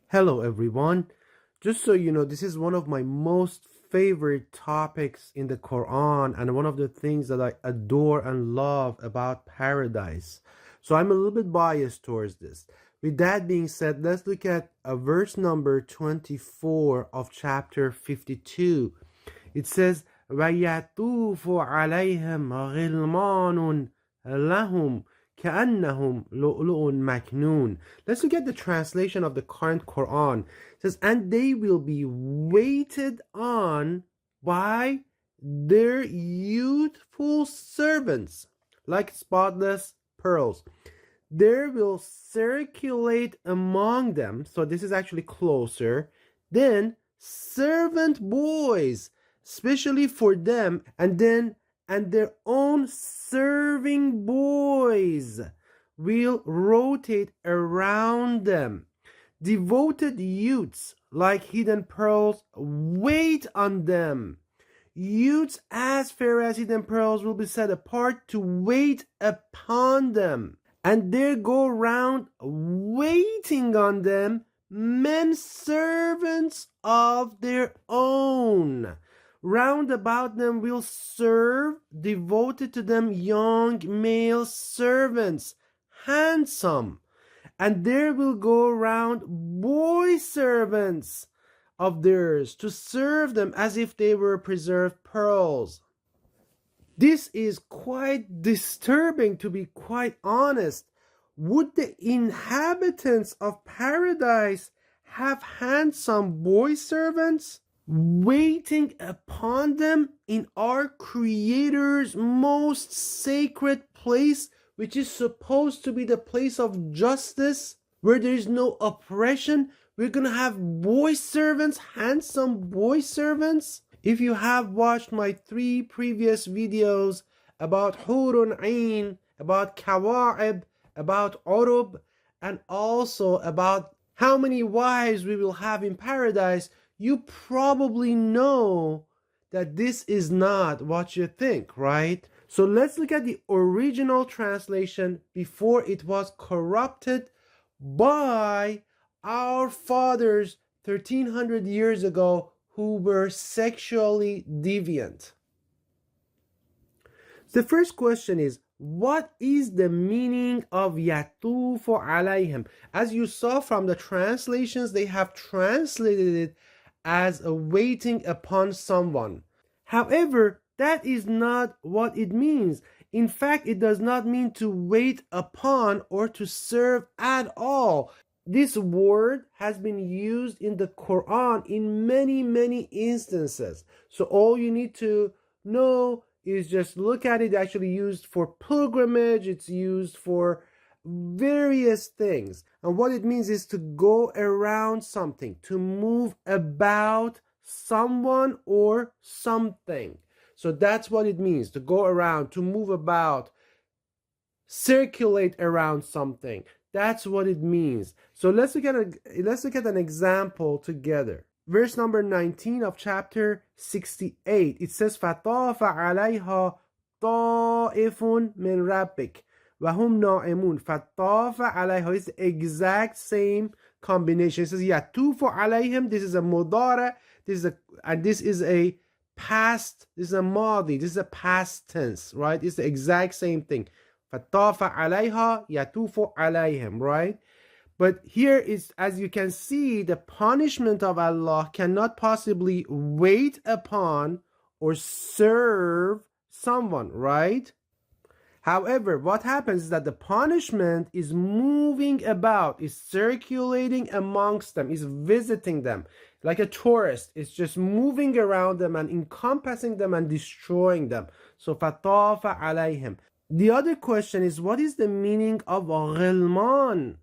Hello everyone. Just so you know, this is one of my most favorite topics in the Quran and one of the things that I adore and love about paradise. So I'm a little bit biased towards this. With that being said, let's look at verse number 24 of chapter 52. It says, وَيَطُوفُ عَلَيْهِمْ غِلْمَانٌ لَهُمْ كَأَنَّهُمْ لُؤْلُؤٌ مَكْنُونٌ. Let's look at the translation of the current Quran. It says, and they will be waited on by their youthful servants, like spotless pearls. There will circulate among them, so this is actually closer, then servant boys, especially for them, and their own serving boys will rotate around them. Devoted youths, like hidden pearls, wait on them. Youths as fair as hidden pearls will be set apart to wait upon them. And there go round waiting on them men servants of their own. Round about them will serve, devoted to them, young male servants, handsome. And there will go round boy servants of theirs to serve them as if they were preserved pearls. This is quite disturbing, to be quite honest. Would the inhabitants of paradise have handsome boy servants waiting upon them in our Creator's most sacred place, which is supposed to be the place of justice, where there is no oppression? We're gonna have boy servants, handsome boy servants? If you have watched my 3 previous videos about Hoor and al-Ayn, about Kawa'ib, about Urub, and also about how many wives we will have in paradise, you probably know that this is not what you think, right? So let's look at the original translation before it was corrupted by our fathers 1300 years ago, who were sexually deviant. The first question is, what is the meaning of يَطُوفُ عَلَيْهِمْ? As you saw from the translations, they have translated it as a waiting upon someone. However, that is not what it means. In fact, it does not mean to wait upon or to serve at all. This word has been used in the Quran in many instances. So all you need to know is just look at it. Actually used for pilgrimage. It's used for various things. And what it means is to go around something, to move about someone or something. So that's what it means, to go around, to move about, circulate around something. That's what it means. So let's look at an example together. Verse number 19 of chapter 68. It says, فَطَافَ عَلَيْهَا طَائِفٌ مِّن رَبِّكَ وَهُمْ نَائِمُونَ. فَطَافَ عَلَيْهَا is the exact same combination. It says يَطُوفُ عَلَيْهِمْ. This is a mudara. This is a past. This is a madi. This is a past tense, right? It's the exact same thing. فَطَافَ عَلَيْهَا يَطُوفُ عَلَيْهِمْ, right? But here is, as you can see, the punishment of Allah cannot possibly wait upon or serve someone, right? However, what happens is that the punishment is moving about, is circulating amongst them, is visiting them. Like a tourist, it's just moving around them and encompassing them and destroying them. So, فَطَافَ عَلَيْهِمْ. The other question is, what is the meaning of غلمان?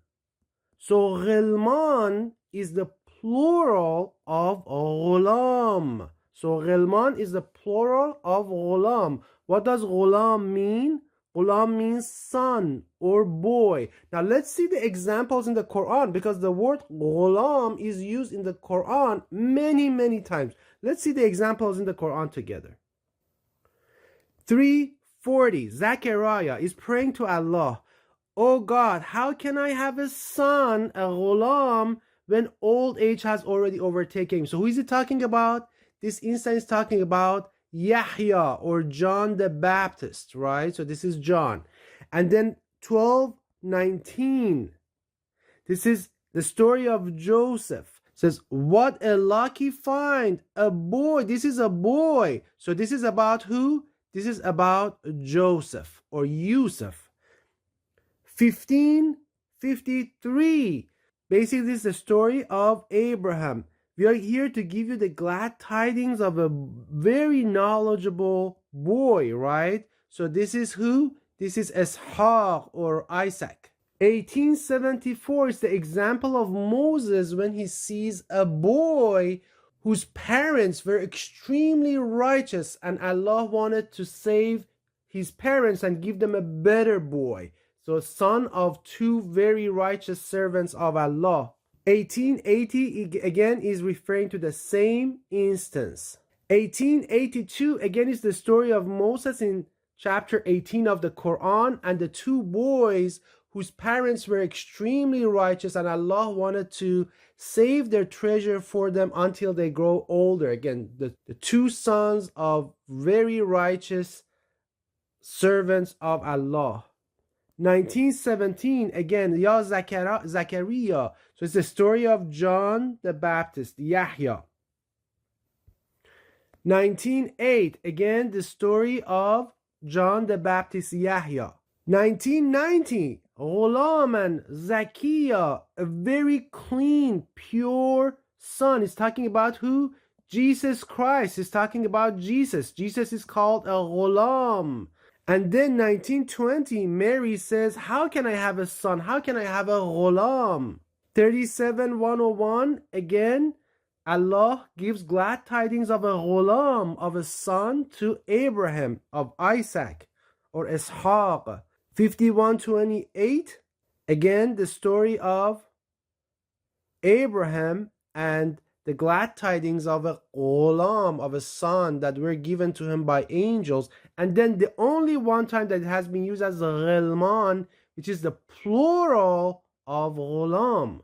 So غلمان is the plural of Gholam. So غلمان is the plural of Gholam. What does Gholam mean? Gholam means son or boy. Now let's see the examples in the Quran, because the word Gholam is used in the Quran many times. Let's see the examples in the Quran together. 3:40, Zachariah is praying to Allah, "Oh God, how can I have a son, a ghulam, when old age has already overtaken him. So who is it talking about? This instance is talking about Yahya or John the Baptist, right? So this is John. And then 12:19. This is the story of Joseph. It says, what a lucky find, a boy. This is a boy. So this is about who? This is about Joseph or Yusuf. 15:53. Basically, this is the story of Abraham. We are here to give you the glad tidings of a very knowledgeable boy, right? So this is who? This is Ishaq or Isaac. 1874 is the example of Moses when he sees a boy whose parents were extremely righteous and Allah wanted to save his parents and give them a better boy. So son of two very righteous servants of Allah. 1880 again is referring to the same instance. 1882 again is the story of Moses in chapter 18 of the Quran and the two boys whose parents were extremely righteous and Allah wanted to save their treasure for them until they grow older. Again, the two sons of very righteous servants of Allah. 1917, again, Ya Zachariah. So it's the story of John the Baptist, Yahya. 1908, again, the story of John the Baptist, Yahya. 1990, Gholam and Zakiya, a very clean, pure son. It's talking about who? Jesus Christ. It's talking about Jesus. Jesus is called a Gholam. And then 1920, Mary says, how can I have a son? How can I have a Gholam? 37:101, again, Allah gives glad tidings of a Gholam, of a son to Abraham, of Isaac, or Ishaq. 51:28, again, the story of Abraham and the glad tidings of a Gholam, of a son that were given to him by angels. And then the only one time that it has been used as غلمان, which is the plural of Gholam.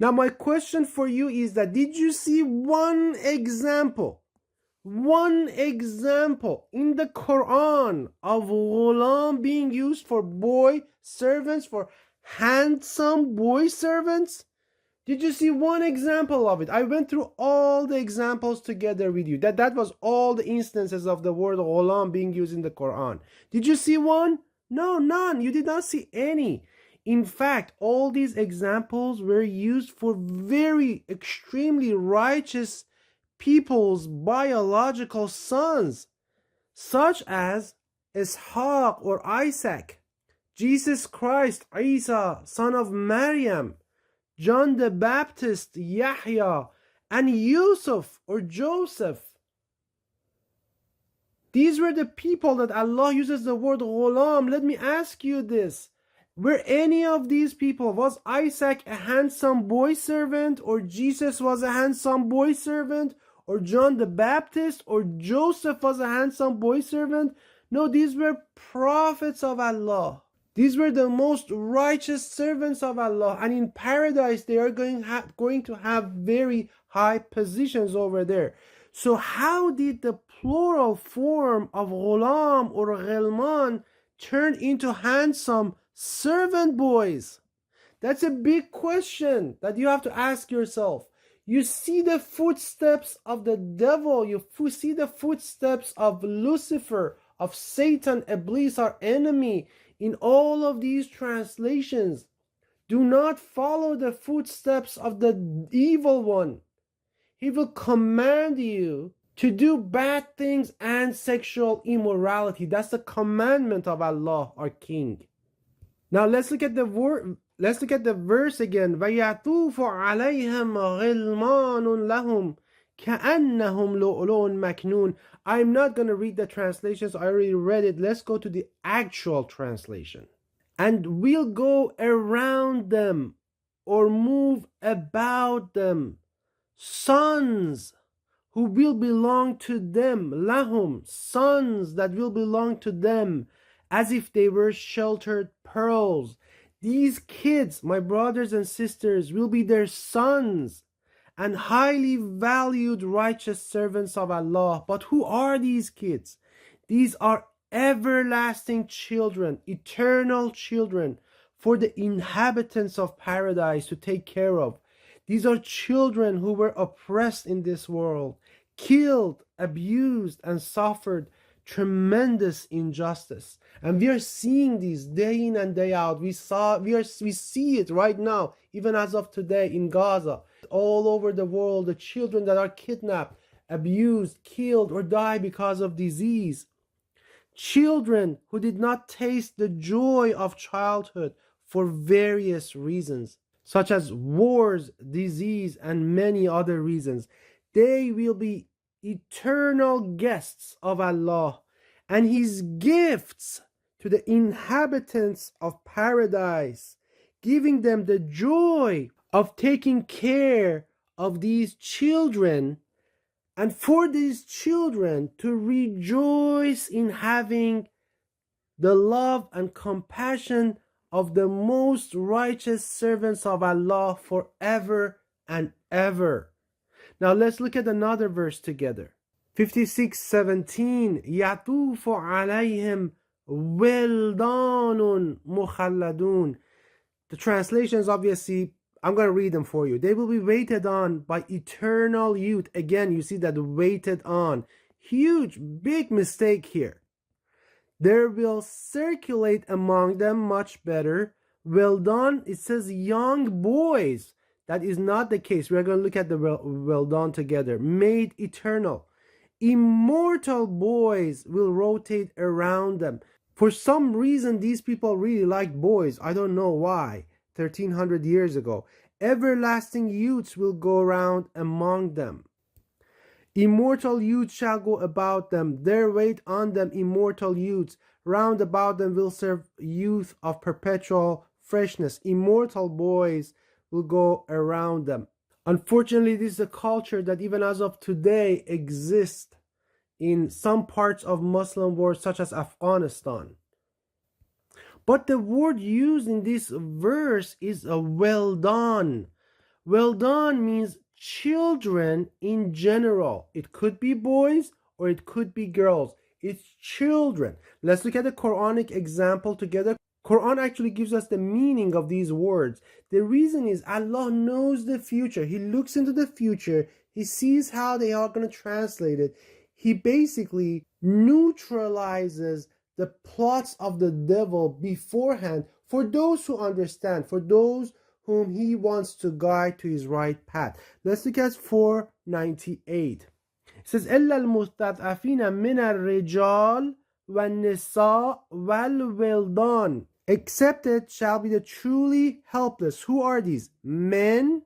Now my question for you is that, did you see one example in the Quran of Gholam being used for boy servants, for handsome boy servants? Did you see one example of it? I went through all the examples together with you. That was all the instances of the word Gholam being used in the Quran. Did you see one? No, none. You did not see any. In fact, all these examples were used for very extremely righteous people's biological sons, such as Ishaq or Isaac, Jesus Christ, Isa, son of Maryam, John the Baptist, Yahya, and Yusuf or Joseph. These were the people that Allah uses the word Gholam. Let me ask you this. Were any of these people, was Isaac a handsome boy servant, or Jesus was a handsome boy servant, or John the Baptist or Joseph was a handsome boy servant? No, these were prophets of Allah. These were the most righteous servants of Allah, and in paradise they are going to have very high positions over there. So how did the plural form of Gholam or غلمان turn into handsome servant boys? That's a big question that you have to ask yourself. You see the footsteps of the devil, you see the footsteps of Lucifer, of Satan, Iblis, our enemy, in all of these translations. Do not follow the footsteps of the evil one. He will command you to do bad things and sexual immorality. That's the commandment of Allah, our King. Now let's look at the verse again. وَيَطُوفُ عَلَيْهِمْ غِلْمَانٌ لَهُمْ كَأَنَّهُمْ لُؤْلُؤٌ مَكْنُونٌ. I'm not going to read the translations. I already read it. Let's go to the actual translation. And we'll go around them or move about them, sons who will belong to them, lahum, sons that will belong to them, as if they were sheltered pearls. These kids, my brothers and sisters, will be their sons and highly valued righteous servants of Allah. But who are these kids? These are everlasting children, eternal children for the inhabitants of paradise to take care of. These are children who were oppressed in this world, killed, abused, and suffered tremendous injustice. And we are seeing these day in and day out. We see it right now, even as of today in Gaza. All over the world, the children that are kidnapped, abused, killed, or die because of disease. Children who did not taste the joy of childhood for various reasons, such as wars, disease, and many other reasons. They will be eternal guests of Allah and His gifts to the inhabitants of paradise, giving them the joy of taking care of these children, and for these children to rejoice in having the love and compassion of the most righteous servants of Allah forever and ever. Now let's look at another verse together. 56:17 يَطُوفُ عَلَيْهِمْ وِلْدَانٌ مُخَلَّدُونَ. The translation is obviously, I'm going to read them for you. They will be waited on by eternal youth. Again, you see that waited on. Huge, big mistake here. There will circulate among them much better. Weldan, it says young boys. That is not the case. We're going to look at the Weldan together. Made eternal. Immortal boys will rotate around them. For some reason, these people really liked boys. I don't know why. 1300 years ago. Everlasting youths will go around among them. Immortal youths shall go about them. There wait on them immortal youths. Round about them will serve youth of perpetual freshness. Immortal boys will go around them. Unfortunately, this is a culture that even as of today exists in some parts of Muslim world, such as Afghanistan. But the word used in this verse is a Weldan. Weldan means children in general. It could be boys or it could be girls. It's children. Let's look at the Quranic example together. Quran actually gives us the meaning of these words. The reason is Allah knows the future. He looks into the future. He sees how they are going to translate it. He basically neutralizes the plots of the devil beforehand for those who understand, for those whom he wants to guide to his right path. Let's look at 498. It says, إِلَّا الْمُسْتَضْعَفِينَ مِنَ الرِّجَالِ وَالنِّسَاءِ وَالْوِلْدَانِ. Excepted shall be the truly helpless. Who are these? Men,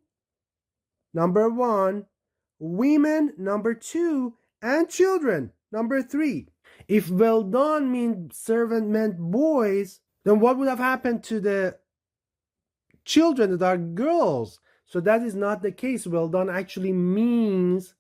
number 1, women, number 2, and children, number 3. If Weldan meant boys, then what would have happened to the children that are girls? So that is not the case. Weldan actually means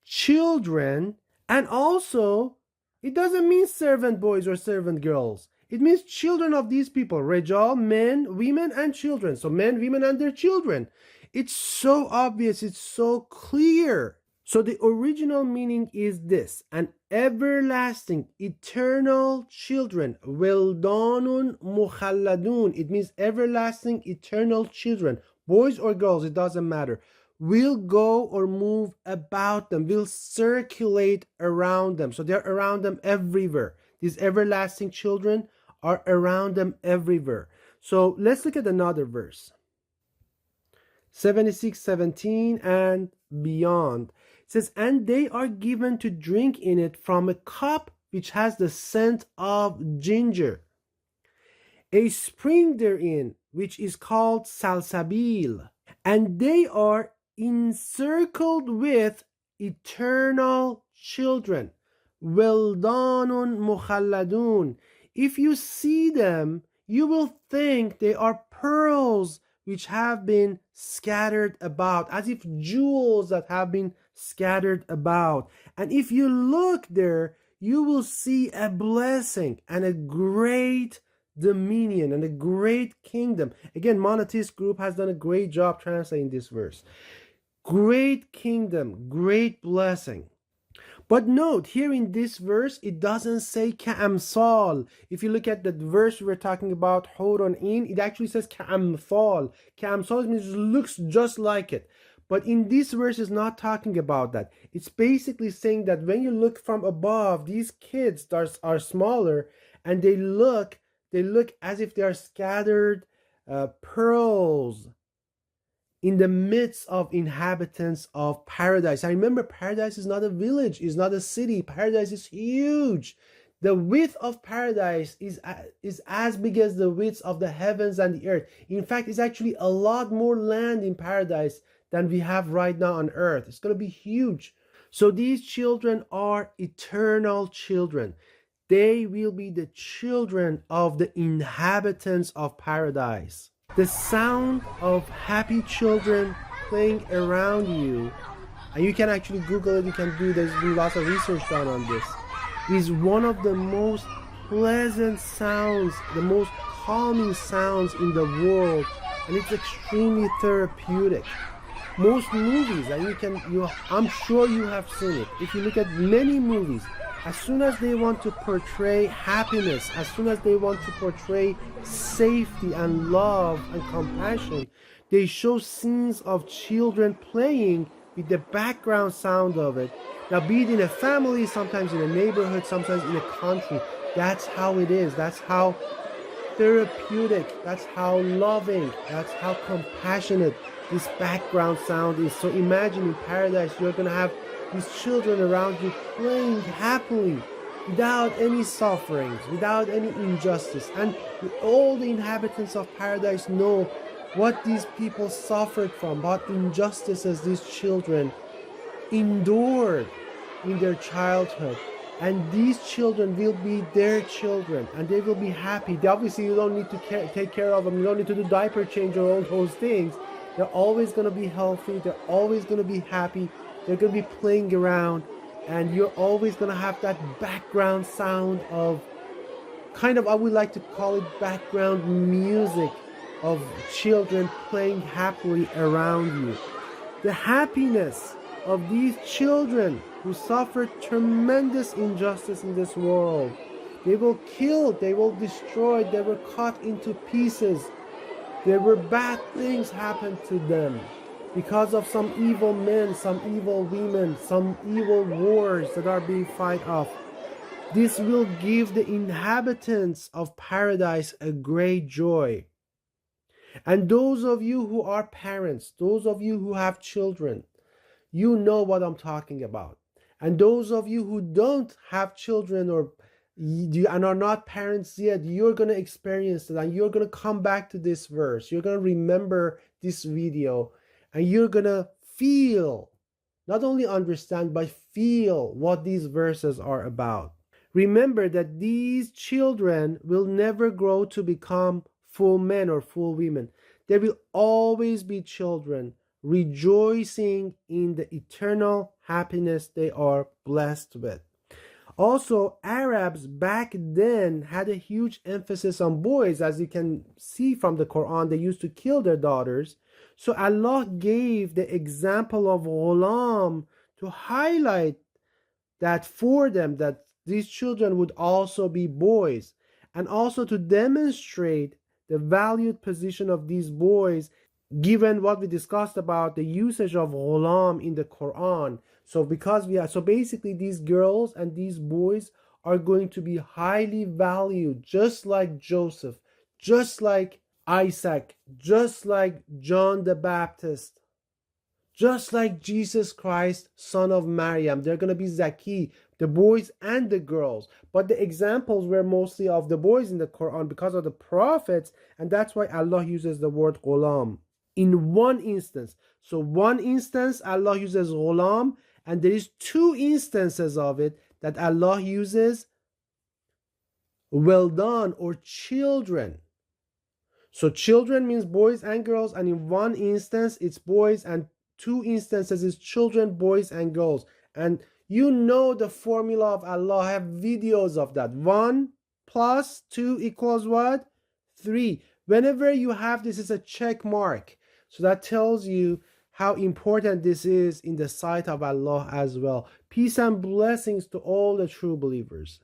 children, and also it doesn't mean servant boys or servant girls. It means children of these people. Rejal, men, women, and children. So men, women, and their children. It's so obvious. It's so clear. So the original meaning is this: an everlasting, eternal children. Weldanun mukhalladun. It means everlasting, eternal children. Boys or girls, it doesn't matter. Will go or move about them, will circulate around them. So they're around them everywhere. These everlasting children are around them everywhere. So let's look at another verse. 76:17 and beyond. It says, and they are given to drink in it from a cup which has the scent of ginger, a spring therein which is called salsabil, and they are encircled with eternal children. Weldanun mukhalladun. If you see them, you will think they are pearls which have been scattered about, as if jewels that have been scattered about. And if you look there, you will see a blessing and a great dominion and a great kingdom. Again, monotheist group has done a great job translating this verse. Great kingdom, great blessing. But note, here in this verse, it doesn't say ka'amsal. If you look at the verse we were talking about, Hoor and al-Ayn, it actually says ka'amthal. Ka'amsal means it looks just like it. But in this verse, it's not talking about that. It's basically saying that when you look from above, these kids are smaller, and they look as if they are scattered pearls in the midst of inhabitants of paradise. I remember, paradise is not a village, is not a city. Paradise is huge. The width of paradise is as big as the width of the heavens and the earth. In fact, it's actually a lot more land in paradise than we have right now on earth. It's going to be huge. So these children are eternal children. They will be the children of the inhabitants of paradise. The sound of happy children playing around you, and you can actually Google it, you can do, there's been lots of research done on this, is one of the most pleasant sounds, the most calming sounds in the world, and it's extremely therapeutic. Most movies, and I'm sure you have seen it, if you look at many movies, as soon as they want to portray happiness, as soon as they want to portray safety and love and compassion, they show scenes of children playing with the background sound of it. Now, be it in a family, sometimes in a neighborhood, sometimes in a country, that's how it is. That's how therapeutic, that's how loving, that's how compassionate this background sound is. So imagine in paradise, you're going to have these children around you playing happily without any sufferings, without any injustice. And all the inhabitants of paradise know what these people suffered from, what injustices these children endured in their childhood. And these children will be their children, and they will be happy. Obviously, you don't need to take care of them. You don't need to do diaper change or all those things. They're always going to be healthy. They're always going to be happy. They're going to be playing around, and you're always going to have that background sound of kind of, I would like to call it background music of children playing happily around you. The happiness of these children who suffered tremendous injustice in this world. They were killed, they were destroyed, they were cut into pieces. There were bad things happened to them because of some evil men, some evil women, some evil wars that are being fought off. This will give the inhabitants of paradise a great joy. And those of you who are parents, those of you who have children, you know what I'm talking about. And those of you who don't have children and are not parents yet, you're going to experience it, and you're going to come back to this verse. You're going to remember this video, and you're going to feel, not only understand, but feel what these verses are about. Remember that these children will never grow to become full men or full women. They will always be children, rejoicing in the eternal happiness they are blessed with. Also, Arabs back then had a huge emphasis on boys. As you can see from the Quran, they used to kill their daughters. So Allah gave the example of Gholam to highlight that for them, that these children would also be boys, and also to demonstrate the valued position of these boys, given what we discussed about the usage of Gholam in the Quran. So basically these girls and these boys are going to be highly valued, just like Joseph, just like Isaac, just like John the Baptist, just like Jesus Christ, son of Maryam. They're going to be Zaki, the boys and the girls. But the examples were mostly of the boys in the Quran because of the prophets, and that's why Allah uses the word Gholam in one instance. So one instance Allah uses Gholam, and there is two instances of it that Allah uses Weldan, or children. So children means boys and girls, and in one instance it's boys, and two instances is children, boys and girls. And you know the formula of Allah. I have videos of that. One plus 2 equals what? 3. Whenever you have this is a check mark. So that tells you how important this is in the sight of Allah as well. Peace and blessings to all the true believers.